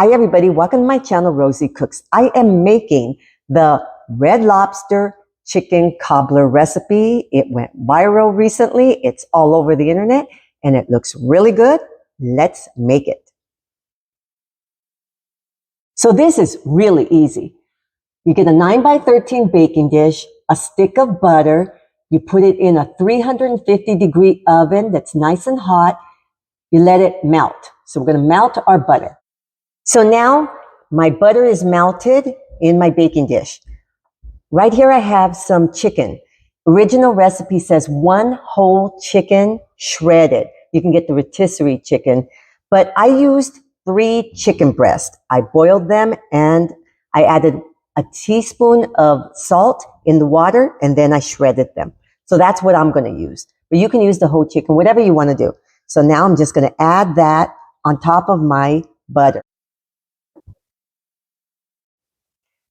Hi everybody, welcome to my channel, Rosie Cooks. I am making the Red Lobster chicken cobbler recipe. It went viral recently. It's all over the internet and it looks really good. Let's make it. So this is really easy. You get a 9x13 baking dish, a stick of butter. You put it in a 350-degree oven that's nice and hot. You let it melt. So we're going to melt our butter. So now my butter is melted in my baking dish. Right here I have some chicken. Original recipe says 1 whole chicken shredded. You can get the rotisserie chicken, but I used 3 chicken breasts. I boiled them and I added a teaspoon of salt in the water and then I shredded them. So that's what I'm going to use. But you can use the whole chicken, whatever you want to do. So now I'm just going to add that on top of my butter.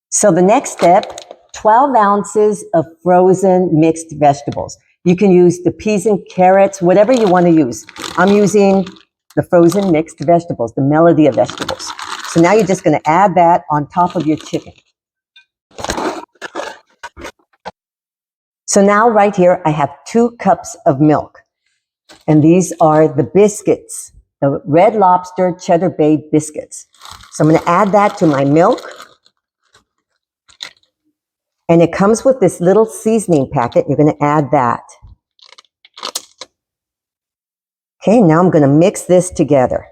So the next step, 12 ounces of frozen mixed vegetables. You can use the peas and carrots, whatever you want to use. I'm using the frozen mixed vegetables, the Melody of vegetables. So now you're just going to add that on top of your chicken. So now right here, I have 2 cups of milk. And these are the biscuits, the Red Lobster Cheddar Bay biscuits. So I'm going to add that to my milk. And it comes with this little seasoning packet. You're going to add that. Okay, now I'm going to mix this together.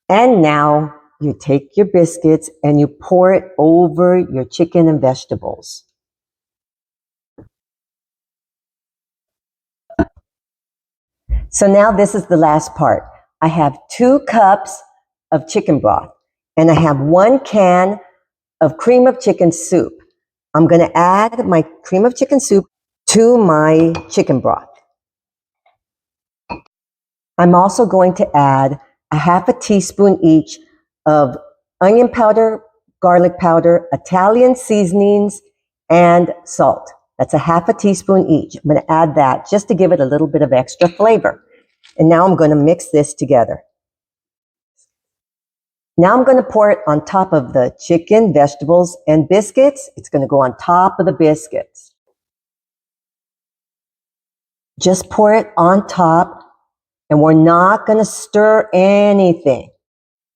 And now you take your biscuits and you pour it over your chicken and vegetables. So now this is the last part. I have 2 cups of chicken broth and I have 1 can of cream of chicken soup. I'm going to add my cream of chicken soup to my chicken broth. I'm also going to add a half a teaspoon each of onion powder, garlic powder, Italian seasonings, and salt. That's a half a teaspoon each. I'm going to add that just to give it a little bit of extra flavor. And now I'm going to mix this together. Now I'm going to pour it on top of the chicken, vegetables, and biscuits. It's going to go on top of the biscuits. Just pour it on top, and we're not going to stir anything.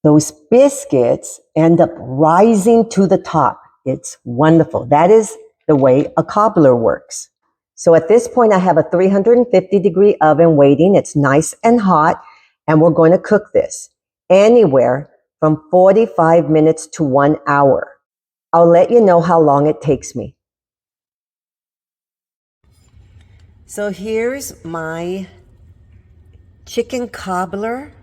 Those biscuits end up rising to the top. It's wonderful. That is the way a cobbler works. So at this point, I have a 350-degree oven waiting. It's nice and hot, and we're going to cook this anywhere from 45 minutes to 1 hour. I'll let you know how long it takes me. So here's my chicken cobbler.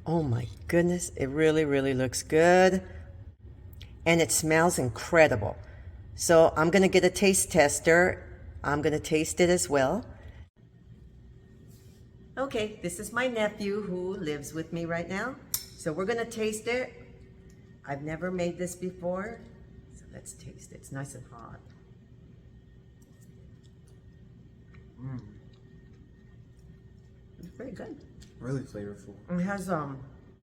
Oh my goodness, it really, really looks good. And it smells incredible. So I'm gonna get a taste tester. I'm gonna taste it as well. Okay, this is my nephew who lives with me right now. So we're gonna taste it. I've never made this before, so let's taste it. It's nice and hot. It's very good. Really flavorful. It has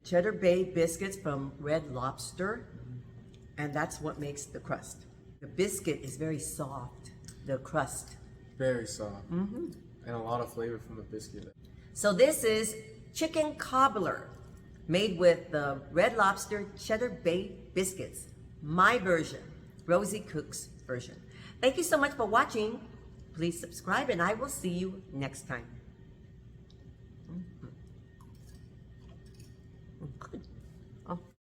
Cheddar Bay biscuits from Red Lobster, and that's what makes the crust. The biscuit is very soft, the crust. Very soft. And a lot of flavor from the biscuit. So this is chicken cobbler, made with the Red Lobster Cheddar Bay biscuits. My version, Rosie Cooks version. Thank you so much for watching. Please subscribe and I will see you next time.